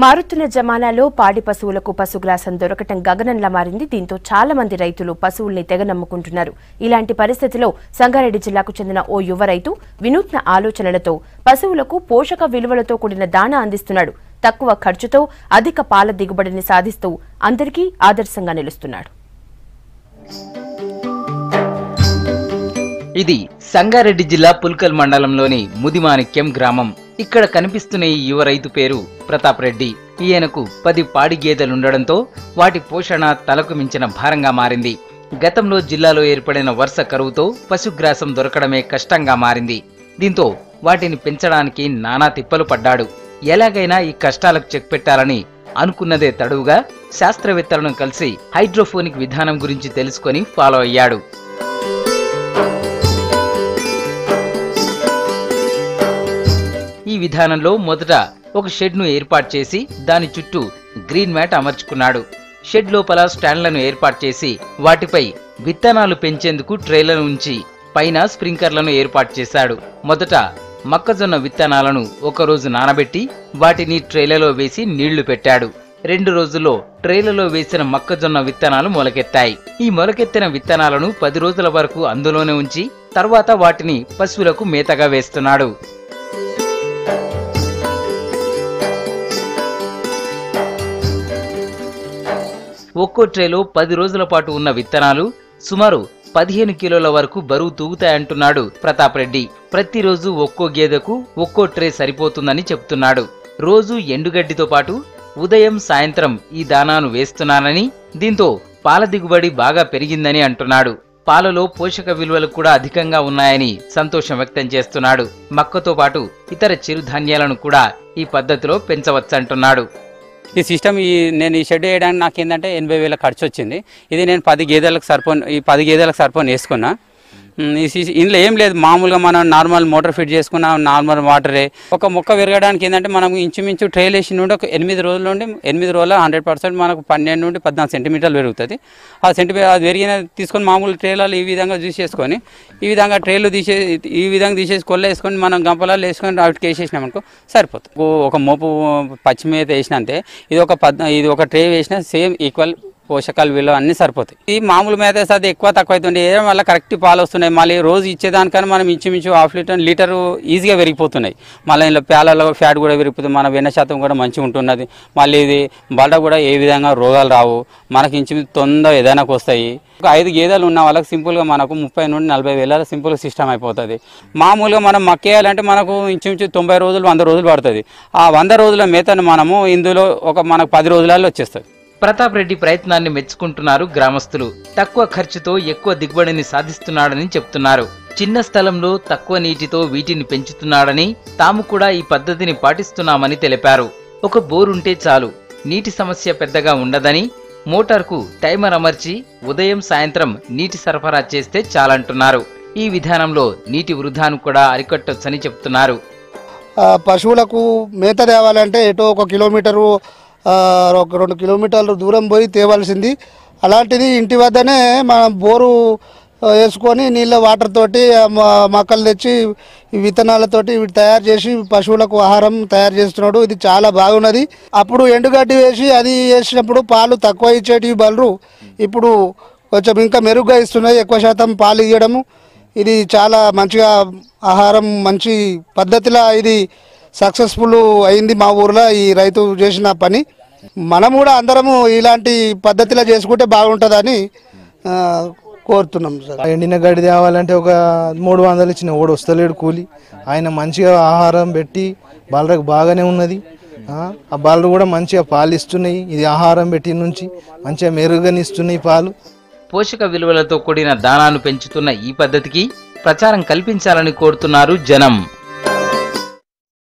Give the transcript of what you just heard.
మారుతున్న జమానాలో పాడి పశువులకు పశుగ్రాసం దొరకటం గగనంలా మారింది. దీంతో చాలా మంది రైతులు పశువుల్ని తెగ నమ్ముకుంటున్నారు. ఇలాంటి పరిస్థితిలో సంగారెడ్డి జిల్లాకు చెందిన ఓ యువ రైతు వినూత్న ఆలోచనలతో పశువులకు పోషక విలువలతో కూడిన దాణా అందిస్తున్నాడు. తక్కువ ఖర్చుతో అధిక పాల దిగుబడిని సాధిస్తూ అందరికీ ఆదర్శంగా నిలుస్తున్నాడు. ఇది సంగారెడ్డి జిల్లా పుల్కల్ మండలంలోని ముదిమాణిక్యం గ్రామం. ఇక్కడ కనిపిస్తున్న ఈ యువ రైతు పేరు ప్రతాప్ రెడ్డి. ఈయనకు 10 పాడి గేదెలుండడంతో వాటి పోషణ తలకు మించిన భారంగా మారింది. గతంలో జిల్లాలో ఏర్పడిన వరుస కరువుతో పశుగ్రాసం దొరకడమే కష్టంగా మారింది. దీంతో వాటిని పెంచడానికి నానా తిప్పలు పడ్డాడు. ఎలాగైనా ఈ కష్టాలకు చెక్ పెట్టాలని అనుకున్నదే తడువుగా శాస్త్రవేత్తలను కలిసి హైడ్రోఫోనిక్ విధానం గురించి తెలుసుకొని ఫాలో అయ్యాడు. ఈ విధానంలో మొదట ఒక షెడ్ను ఏర్పాటు చేసి దాని చుట్టూ గ్రీన్ మ్యాట్ అమర్చుకున్నాడు. షెడ్ లోపల స్టాండ్లను ఏర్పాటు చేసి వాటిపై విత్తనాలు పెంచేందుకు ట్రేలను ఉంచి పైన స్ప్రింకర్లను ఏర్పాటు చేశాడు. మొదట మొక్కజొన్న విత్తనాలను ఒకరోజు నానబెట్టి వాటిని ట్రేలలో వేసి నీళ్లు పెట్టాడు. 2 రోజుల్లో ట్రేలలో వేసిన మొక్కజొన్న విత్తనాలు మొలకెత్తాయి. ఈ మొలకెత్తిన విత్తనాలను 10 రోజుల వరకు అందులోనే ఉంచి తర్వాత వాటిని పశువులకు మేతగా వేస్తున్నాడు. ఒక్కో ట్రేలో 10 రోజుల పాటు ఉన్న విత్తనాలు సుమారు 15 కిలోల వరకు బరువు తూగుతాయంటున్నాడు ప్రతాప్ రెడ్డి. ప్రతిరోజు ఒక్కో గేదెకు ఒక్కో ట్రే సరిపోతుందని చెప్తున్నాడు. రోజు ఎండుగడ్డితో పాటు ఉదయం సాయంత్రం ఈ దానాను వేస్తున్నానని, దీంతో పాల దిగుబడి బాగా పెరిగిందని అంటున్నాడు. పాలలో పోషక విలువలు కూడా అధికంగా ఉన్నాయని సంతోషం వ్యక్తం చేస్తున్నాడు. మక్కతో పాటు ఇతర చిరుధాన్యాలను కూడా ఈ పద్ధతిలో పెంచవచ్చంటున్నాడు. ఈ సిస్టమ్ నేను ఈ షెడ్ వేయడానికి నాకు ఏంటంటే 80,000 ఖర్చు వచ్చింది. ఇది నేను 10 గేదెలకు సరిపోని వేసుకున్నా. ఇందులో ఏం లేదు, మామూలుగా మనం నార్మల్ మోటార్ ఫిట్ చేసుకున్న నార్మల్ వాటరే. ఒక మొక్క పెరగడానికి ఏంటంటే మనం ఇంచుమించు ట్రైల్ వేసి నుండి ఒక 8 రోజుల నుండి 8 రోజుల 100% మనకు 12 నుండి 14 సెంటీమీటర్లు పెరుగుతుంది. ఆ సెంటీమీటర్ అది పెరిగిన తీసుకొని మామూలు ట్రేలలో ఈ విధంగా తీసేసుకొని ఈ విధంగా ట్రేలు తీసేసి కొల్ల వేసుకొని మనం గంపలాలు వేసుకొని వాటికి వేసేసినాం అనుకో సరిపోతుంది. ఒక మోపు పచ్చిమేత వేసినంతే ఇది ఒక ట్రే వేసినా సేమ్ ఈక్వల్ పోషకాలు విలువ అన్నీ సరిపోతాయి. ఈ మామూలు మేత అది ఎక్కువ తక్కువ అవుతుంది, వేయడం వల్ల కరెక్ట్ పాలు వస్తున్నాయి. మళ్ళీ రోజు ఇచ్చేదానికన్నా మనం ఇంచుమించు ½ లీటరు ఈజీగా పెరిగిపోతున్నాయి. మళ్ళీ ఇందులో ప్యాలలో ఫ్యాట్ కూడా పెరిగిపోతుంది, మన వెన్న శాతం కూడా మంచిగా ఉంటున్నది. మళ్ళీ ఇది బల కూడా ఏ విధంగా రోగాలు రావు, మనకి ఇంచుమించు తొందరగా ఏదైనాకు వస్తాయి. ఒక 5 గేదెలు ఉన్న వాళ్ళకి సింపుల్గా మనకు 30 నుండి 40 వేల సింపుల్గా సిస్టమ్ అయిపోతుంది. మామూలుగా మనం మక్కేయాలంటే మనకు ఇంచుమించు 90 రోజులు 100 రోజులు పడుతుంది. ఆ 100 రోజుల మేతను మనము ఇందులో మనకు 10 రోజులలో వచ్చేస్తుంది. ప్రతాప్ రెడ్డి ప్రయత్నాన్ని మెచ్చుకుంటున్నారు గ్రామస్తులు. తక్కువ ఖర్చుతో ఎక్కువ దిగుబడిని సాధిస్తున్నాడని చెప్తున్నారు. చిన్న స్థలంలో తక్కువ నీటితో వీటిని పెంచుతున్నాడని, తాము కూడా ఈ పద్ధతిని పాటిస్తున్నామని తెలిపారు. ఒక బోరుంటే చాలు, నీటి సమస్య పెద్దగా ఉండదని, మోటార్కు టైమర్ అమర్చి ఉదయం సాయంత్రం నీటి సరఫరా చేస్తే చాలంటున్నారు. ఈ విధానంలో నీటి వృధాను కూడా అరికట్టొచ్చని చెప్తున్నారు. పశువులకు మేత తేవాలంటే ఎటో 1 కిలోమీటరు 2 కిలోమీటర్లు దూరం పోయి తేవాల్సింది. అలాంటిది ఇంటి వద్దనే మనం బోరు వేసుకొని నీళ్ళ వాటర్ తోటి మొక్కలు తెచ్చి విత్తనాలతోటి వీటి తయారు చేసి పశువులకు ఆహారం తయారు చేస్తున్నాడు. ఇది చాలా బాగున్నది. అప్పుడు ఎండుగడ్డి వేసి అది వేసినప్పుడు పాలు తక్కువ ఇచ్చేటివి బలరు ఇప్పుడు కొంచెం ఇంకా మెరుగ్గా ఇస్తున్నాయి, ఎక్కువ శాతం పాలు ఇవ్వడము. ఇది చాలా మంచిగా ఆహారం మంచి పద్ధతిలో ఇది సక్సెస్ఫుల్ అయింది మా ఊర్లో ఈ రైతు చేసిన పని. మనం కూడా అందరము ఇలాంటి పద్ధతిలో చేసుకుంటే బాగుంటుందని కోరుతున్నాం సార్. ఎండిన గడ్డి తేవాలంటే ఒక 300 ఇచ్చిన ఓడి వస్తలేడు కూలి. ఆయన మంచిగా ఆహారం పెట్టి బాలరకు బాగానే ఉన్నది. ఆ బాలలు కూడా మంచిగా పాలు ఇస్తున్నాయి. ఇది ఆహారం పెట్టి నుంచి మంచిగా మెరుగనిస్తున్నాయి పాలు. పోషక విలువలతో కూడిన దానాను పెంచుతున్న ఈ పద్ధతికి ప్రచారం కల్పించాలని కోరుతున్నారు జనం.